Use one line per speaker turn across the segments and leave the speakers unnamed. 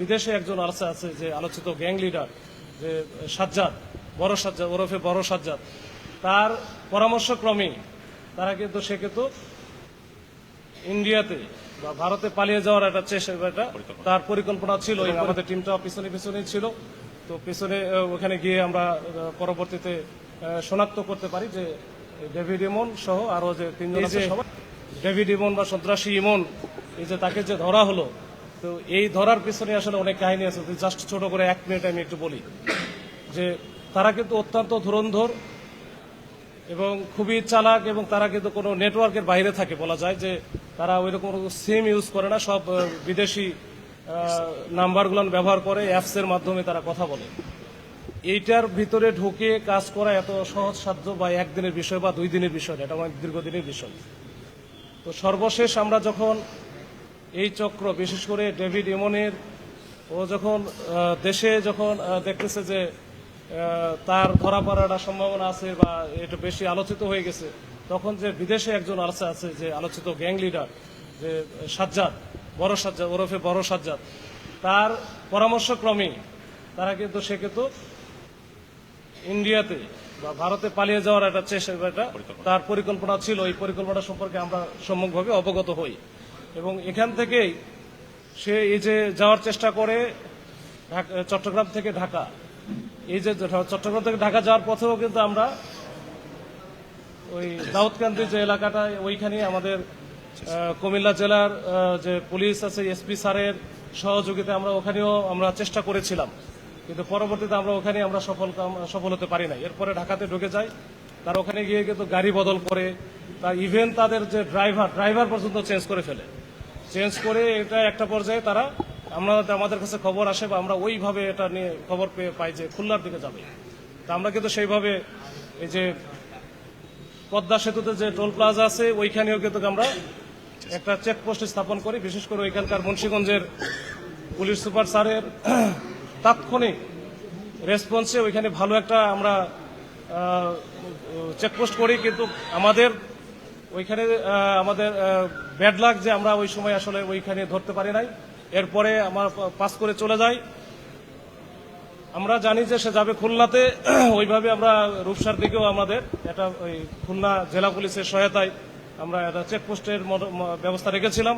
বিদেশে একজন আছে যে আলোচিত গ্যাং লিডার যে সাজ্জাদ, বড় সাজ্জাদ ওরফে বড় সাজ্জাদ, তার পরামর্শক্রমে তারা কিন্তু সে কিন্তু ইন্ডিয়াতে বা ভারতে পালিয়ে যাওয়ার একটা চেষ্টা তার পরিকল্পনা ছিল। আমাদের টিমটা পিছনে ছিল, তো পিছনে ওখানে গিয়ে আমরা পরবর্তীতে শনাক্ত করতে পারি যে ডেভিড ইমন সহ আরো যে তিনজন আছে, ডেভিড ইমন বা সন্ত্রাসী ইমন, এই যে তাকে যে ধরা হলো, তো এই ধরার পিছনে আসলে অনেক কাহিনী আছে। জাস্ট ছোট করে 1 মিনিট আমি একটু বলি যে তারা কিন্তু অত্যন্ত ধুরন্ধর এবং খুবই চালাক, এবং তারা কিন্তু কোনো নেটওয়ার্কের বাইরে থাকে। বলা যায় যে তারা ওইরকম সিম ইউজ করে না, সব বিদেশি নাম্বারগুলো ব্যবহার করে, অ্যাপসের মাধ্যমে তারা কথা বলে। এইটার ভিতরে ঢুকে কাজ করা এত সহজসাধ্য বা একদিনের বিষয় বা 2 দিনের বিষয়, এটা অনেক দীর্ঘদিনের বিষয়। তো সর্বশেষ আমরা যখন এই চক্র, বিশেষ করে ডেভিড ইমনের, ও যখন দেশে যখন দেখতেছে যে তার ধরা পড়ার সম্ভাবনা আছে বা এটা বেশি আলোচিত হয়ে গেছে, তখন যে বিদেশে একজন আছে যে আলোচিত গ্যাং লিডার যে সাজ্জাদ, বড় সাজ্জাদ ওরফে বড় সাজ্জাদ, তার পরামর্শক্রমে তারা কিন্তু সে কিন্তু ইন্ডিয়াতে বা ভারতে পালিয়ে যাওয়ার একটা চেষ্টা তার পরিকল্পনা ছিল। এই পরিকল্পনা সম্পর্কে আমরা সম্মুখভাবে অবগত হই, এবং এখান থেকেই সে এই যে যাওয়ার চেষ্টা করে চট্টগ্রাম থেকে ঢাকা, এই যে চট্টগ্রাম থেকে ঢাকা যাওয়ার পথেও কিন্তু আমরা ওই দাউদকান্দি যে এলাকাটা, ওইখানে আমাদের কুমিল্লা জেলার যে পুলিশ আছে, এসপি স্যারের সহযোগিতা ওখানেও আমরা চেষ্টা করেছিলাম, কিন্তু পরবর্তীতে আমরা ওখানে সফল হতে পারি না। এরপরে ঢাকাতে ঢুকে যাই, তার ওখানে গিয়ে কিন্তু গাড়ি বদল করে, তার ইভেন তাদের যে ড্রাইভার পর্যন্ত চেঞ্জ করে ফেলে। এটা একটা পর্যায়ে তারা আমাদের কাছে খবর আসে বা আমরা ওইভাবে এটা নিয়ে খবর পাই যে খুলনার দিকে যাবে। তা আমরা কিন্তু সেইভাবে এই যে পদ্মা সেতুতে যে টোল প্লাজা আছে, ওইখানেও কিন্তু আমরা একটা চেকপোস্ট স্থাপন করি। বিশেষ করে ওইখানকার মুন্সিগঞ্জের পুলিশ সুপার স্যারের তাৎক্ষণিক রেসপন্সে ওইখানে ভালো একটা আমরা চেকপোস্ট করি। কিন্তু আমাদের ওইখানে ব্যাড লাক যে আমরা ওই সময় আসলে ওইখানে ধরতে পারি নাই। এরপরে আমার পাস করে চলে যাই। আমরা জানি যে সে যাবে খুলনাতে, ওইভাবে আমরা রূপসার দিকেও আমাদের এটা ওই খুলনা জেলা পুলিশের সহায়তায় আমরা একটা চেকপোস্টের ব্যবস্থা রেখেছিলাম।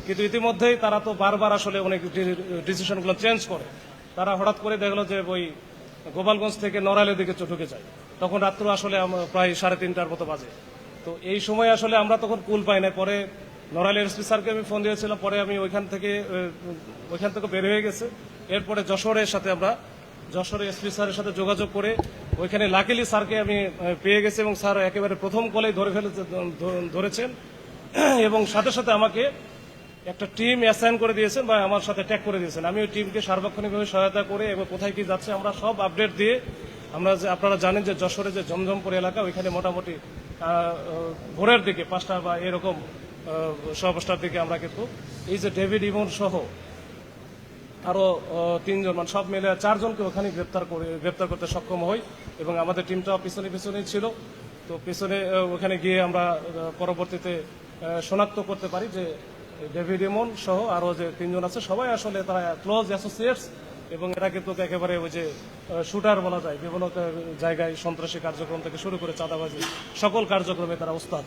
কিন্তু ইতিমধ্যেই তারা তো বারবার আসলে অনেক ডিসিশনগুলো চেঞ্জ করে। তারা হঠাৎ করে দেখলো যে ওই গোপালগঞ্জ থেকে নড়াইলের দিকে ঢুকে যায়, তখন রাত্র আসলে প্রায় 3:30টার মতো বাজে। তো এই সময় আসলে আমরা তখন কুল পাই না। পরে নড়াইলের এসপি স্যারকে আমি ফোন দিয়েছিলাম, পরে আমি ওইখান থেকে বের হয়ে গেছে। এরপরে যশোরে এসপি স্যারের সাথে যোগাযোগ করে ওইখানে লাকিলি স্যারকে আমি পেয়ে গেছি, এবং স্যার একেবারে প্রথম কলেই ধরেছেন, এবং সাথে সাথে আমাকে একটা টিম অ্যাসাইন করে দিয়েছেন বা আমার সাথে ট্যাগ করে দিয়েছেন। আমি ওই টিমকে সার্বক্ষণিকভাবে সহায়তা করে এবং কোথায় কি যাচ্ছে আমরা সব আপডেট দিয়ে, আপনারা জানেন যে যশোরে যে জমজমপুর এলাকা, ওইখানে মোটামুটি ভোরের দিকে 5টা বা এরকম 5:15টার দিকে আমরা কিন্তু এই যে ডেভিড ইমন সহ আরো 3 জন, মানে সব মিলে 4 জনকে ওখানে গ্রেপ্তার করতে সক্ষম হই, এবং আমাদের টিমটা পিছনে ছিল। তো ওখানে গিয়ে আমরা পরবর্তীতে শনাক্ত করতে পারি যে ডেভিড ইমন সহ আরো যে 3 জন আছে, সবাই আসলে তারা ক্লোজ অ্যাসোসিয়েটস, এবং এরা কিন্তু একেবারে ওই যে শুটার বলা যায়, বিভিন্ন জায়গায় সন্ত্রাসী কার্যক্রম থেকে শুরু করে চাঁদাবাজি সকল কার্যক্রমে তারা ওস্তাদ।